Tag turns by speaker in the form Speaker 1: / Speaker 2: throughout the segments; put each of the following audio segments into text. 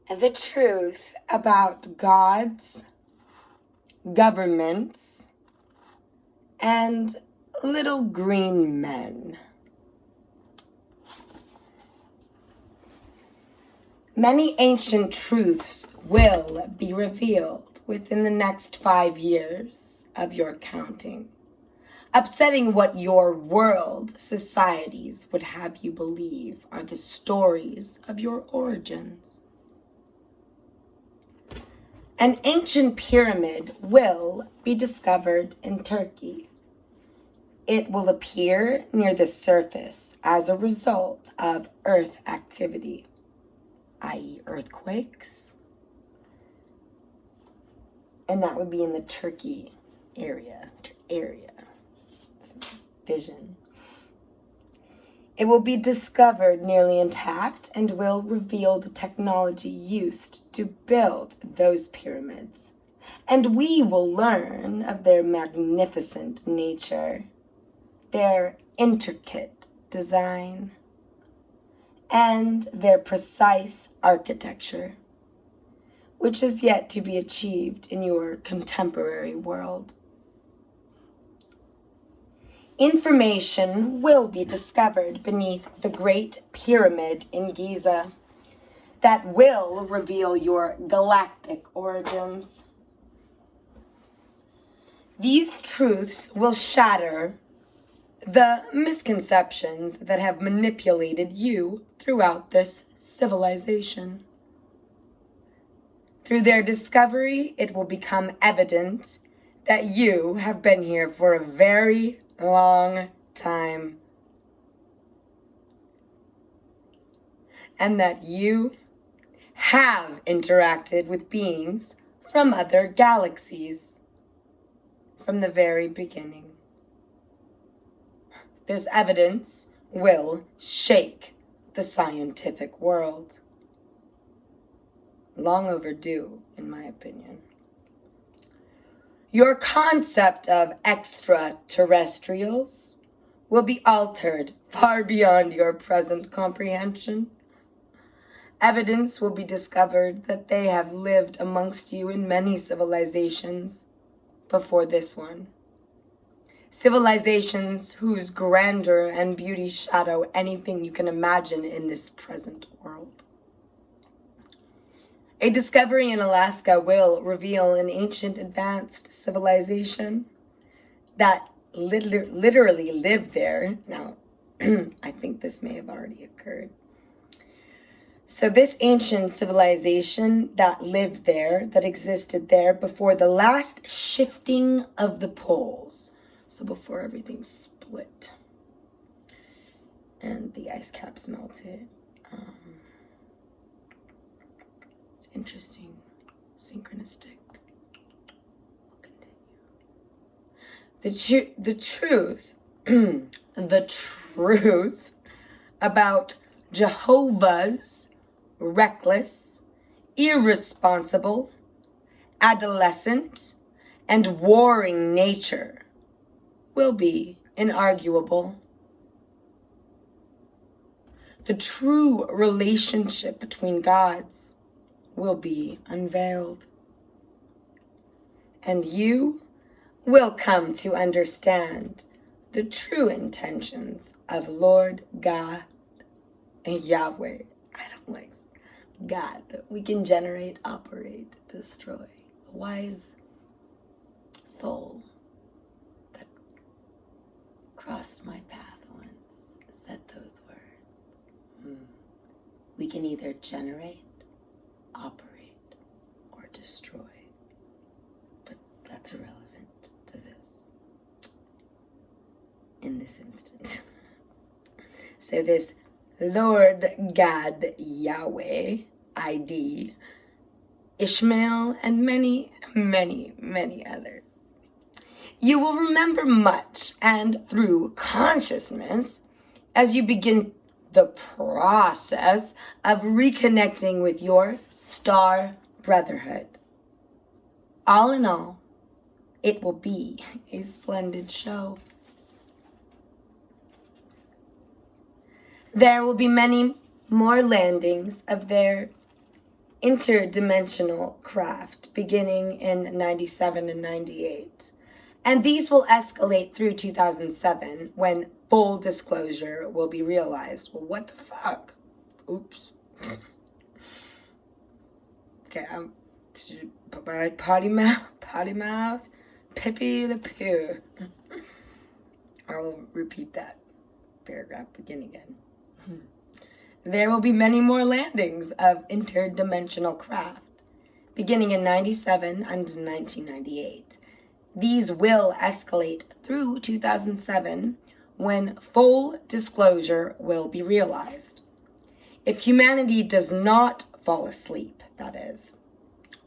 Speaker 1: the truth about gods, governments, and little green men. Many ancient truths will be revealed within the next 5 years of your counting, upsetting what your world societies would have you believe are the stories of your origins. An ancient pyramid will be discovered in Turkey. It will appear near the surface as a result of Earth activity, i.e. earthquakes, and that would be in the Turkey area. Vision. It will be discovered nearly intact and will reveal the technology used to build those pyramids. And we will learn of their magnificent nature, their intricate design, and their precise architecture, which is yet to be achieved in your contemporary world. Information will be discovered beneath the Great Pyramid in Giza that will reveal your galactic origins. These truths will shatter the misconceptions that have manipulated you throughout this civilization. Through their discovery, it will become evident that you have been here for a very long time, and that you have interacted with beings from other galaxies from the very beginning. This evidence will shake the scientific world. Long overdue, in my opinion. Your concept of extraterrestrials will be altered far beyond your present comprehension. Evidence will be discovered that they have lived amongst you in many civilizations before this one. Civilizations whose grandeur and beauty shadow anything you can imagine in this present world. A discovery in Alaska will reveal an ancient advanced civilization that literally lived there. Now, I think this may have already occurred. So this ancient civilization that lived there, that existed there before the last shifting of the poles. So before everything split and the ice caps melted. It's interesting, synchronistic. We'll continue. The truth about Jehovah's reckless, irresponsible, adolescent, and warring nature will be inarguable. The true relationship between gods will be unveiled. And you will come to understand the true intentions of Lord God and Yahweh. I don't like God. We can generate, operate, destroy. A wise soul that crossed my path once said those words. We can either generate, operate, or destroy. But that's irrelevant to this. In this instant. So this Lord God Yahweh ID, Ishmael, and many, many, many others. You will remember much, and through consciousness, as you begin the process of reconnecting with your star brotherhood. All in all, it will be a splendid show. There will be many more landings of their interdimensional craft beginning in 97 and 98. And these will escalate through 2007 when full disclosure will be realized. Well, what the fuck? Oops. Okay, potty mouth, Pippi the Pooh. I will repeat that paragraph, begin again. There will be many more landings of interdimensional craft, beginning in 97 and 1998. These will escalate through 2007 when full disclosure will be realized. If humanity does not fall asleep, that is,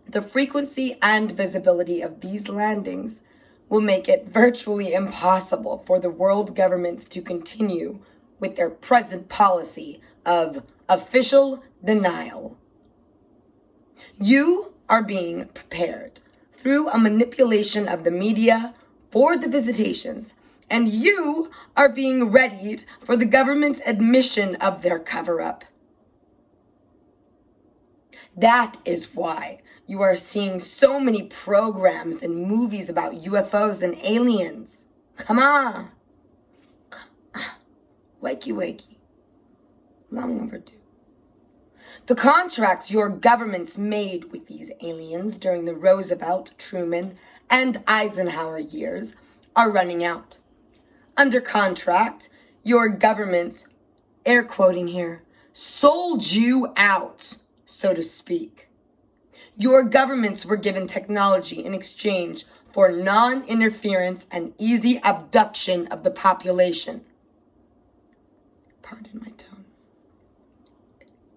Speaker 1: the frequency and visibility of these landings will make it virtually impossible for the world governments to continue with their present policy of official denial. You are being prepared through a manipulation of the media for the visitations, and you are being readied for the government's admission of their cover-up. That is why you are seeing so many programs and movies about UFOs and aliens. Come on. Wakey, wakey. Long overdue. The contracts your governments made with these aliens during the Roosevelt, Truman, and Eisenhower years are running out. Under contract, your governments, air quoting here, sold you out, so to speak. Your governments were given technology in exchange for non-interference and easy abduction of the population. Pardon my tone.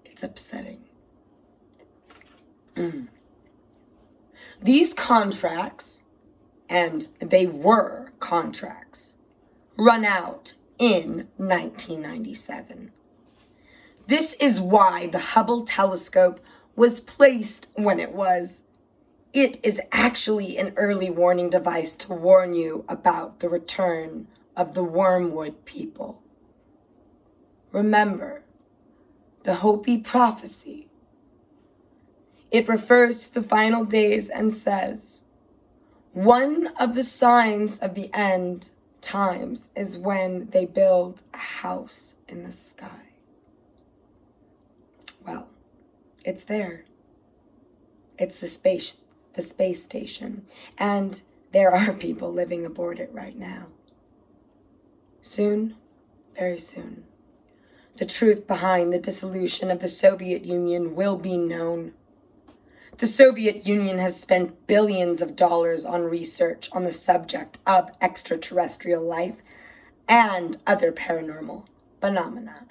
Speaker 1: It's upsetting. These contracts, and they were contracts, run out in 1997. This is why the Hubble telescope was placed when it was. It is actually an early warning device to warn you about the return of the Wormwood people. Remember, the Hopi prophecy. It refers to the final days and says, one of the signs of the end times is when they build a house in the sky. Well, it's there. It's the space station, and there are people living aboard it right now. Soon, very soon, the truth behind the dissolution of the Soviet Union will be known. The Soviet Union has spent billions of dollars on research on the subject of extraterrestrial life and other paranormal phenomena.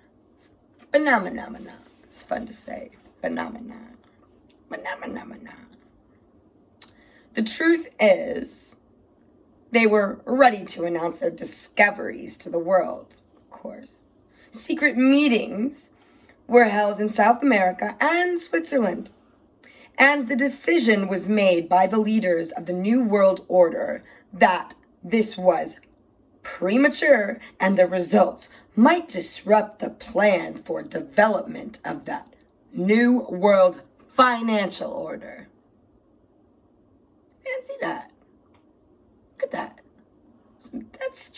Speaker 1: Phenomena. It's fun to say. Phenomena. The truth is, they were ready to announce their discoveries to the world, of course. Secret meetings were held in South America and Switzerland. And the decision was made by the leaders of the New World Order that this was premature and the results might disrupt the plan for development of that New World Financial Order. Fancy that. Look at that. That's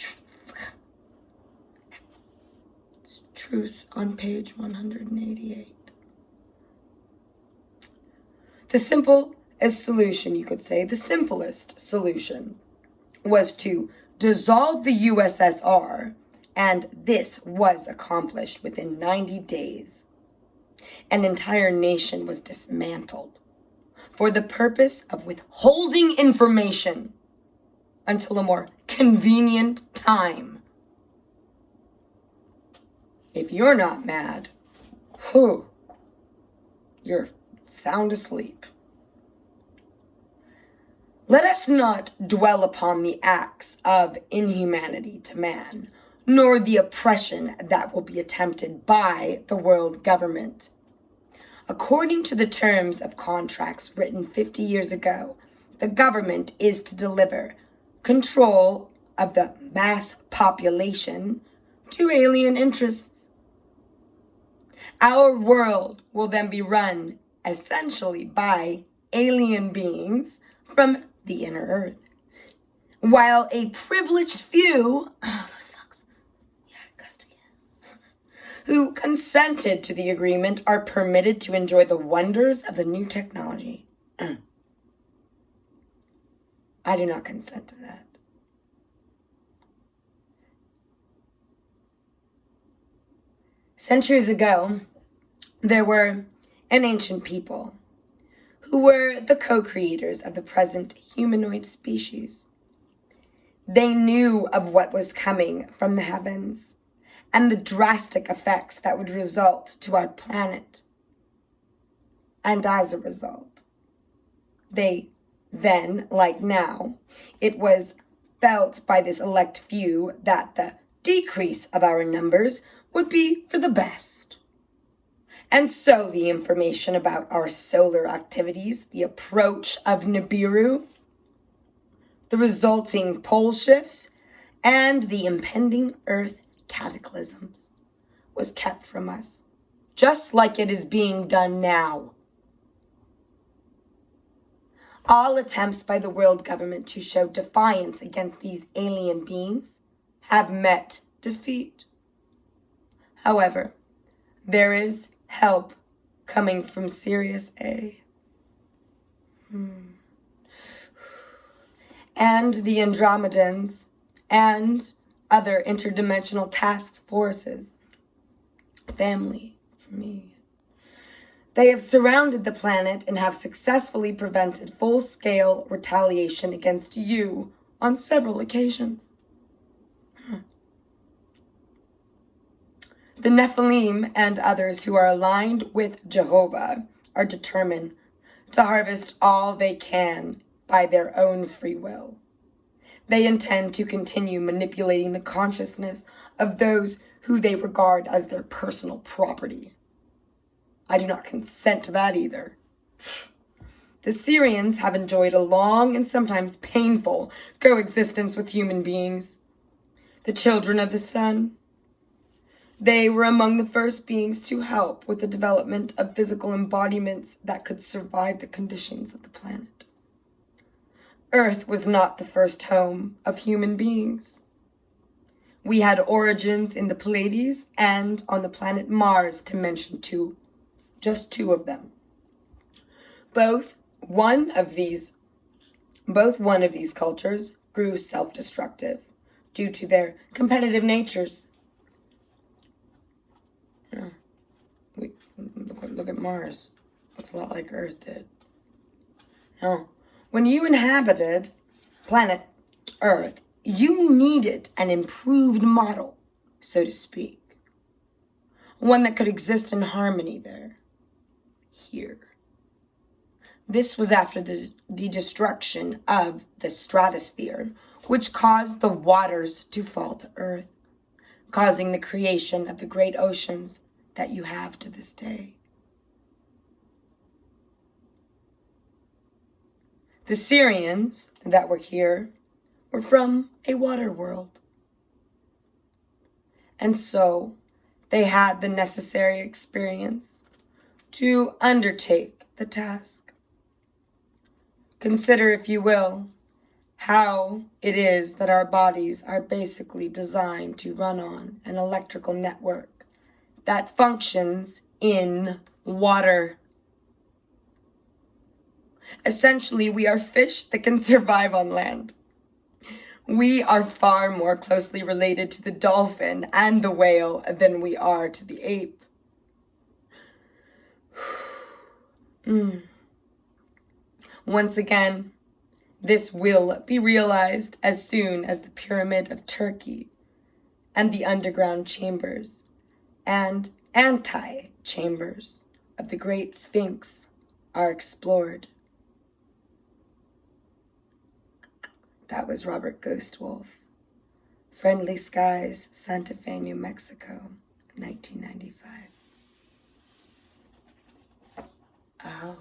Speaker 1: truth on page 188. The simplest solution, you could say, the simplest solution was to dissolve the USSR, and this was accomplished within 90 days. An entire nation was dismantled for the purpose of withholding information until a more convenient time. If you're not mad, you're sound asleep. Let us not dwell upon the acts of inhumanity to man, nor the oppression that will be attempted by the world government. According to the terms of contracts written 50 years ago, the government is to deliver control of the mass population to alien interests. Our world will then be run essentially by alien beings from the inner earth. While a privileged few, those fucks, custody, who consented to the agreement are permitted to enjoy the wonders of the new technology. I do not consent to that. Centuries ago, there were an ancient people who were the co-creators of the present humanoid species. They knew of what was coming from the heavens and the drastic effects that would result to our planet. And as a result, they then, like now, it was felt by this elect few that the decrease of our numbers would be for the best. And so the information about our solar activities, the approach of Nibiru, the resulting pole shifts, and the impending Earth cataclysms was kept from us, just like it is being done now. All attempts by the world government to show defiance against these alien beings have met defeat. However, there is help coming from Sirius A. And the Andromedans and other interdimensional task forces. Family for me. They have surrounded the planet and have successfully prevented full-scale retaliation against you on several occasions. The Nephilim and others who are aligned with Jehovah are determined to harvest all they can by their own free will. They intend to continue manipulating the consciousness of those who they regard as their personal property. I do not consent to that either. The Syrians have enjoyed a long and sometimes painful coexistence with human beings, the children of the sun. They were among the first beings to help with the development of physical embodiments that could survive the conditions of the planet. Earth was not the first home of human beings. We had origins in the Pleiades and on the planet Mars, to mention just two of them. Both one of these cultures grew self-destructive due to their competitive natures. Look at Mars. Looks a lot like Earth did. Now, when you inhabited planet Earth, you needed an improved model, so to speak. One that could exist in harmony there. Here. This was after the destruction of the stratosphere, which caused the waters to fall to Earth, causing the creation of the great oceans that you have to this day. The Syrians that were here were from a water world. And so they had the necessary experience to undertake the task. Consider, if you will, how it is that our bodies are basically designed to run on an electrical network that functions in water. Essentially, we are fish that can survive on land. We are far more closely related to the dolphin and the whale than we are to the ape. Once again, this will be realized as soon as the Pyramid of Turkey and the underground chambers and anti-chambers of the Great Sphinx are explored. That was Robert Ghostwolf. Friendly Skies, Santa Fe, New Mexico, 1995. Oh.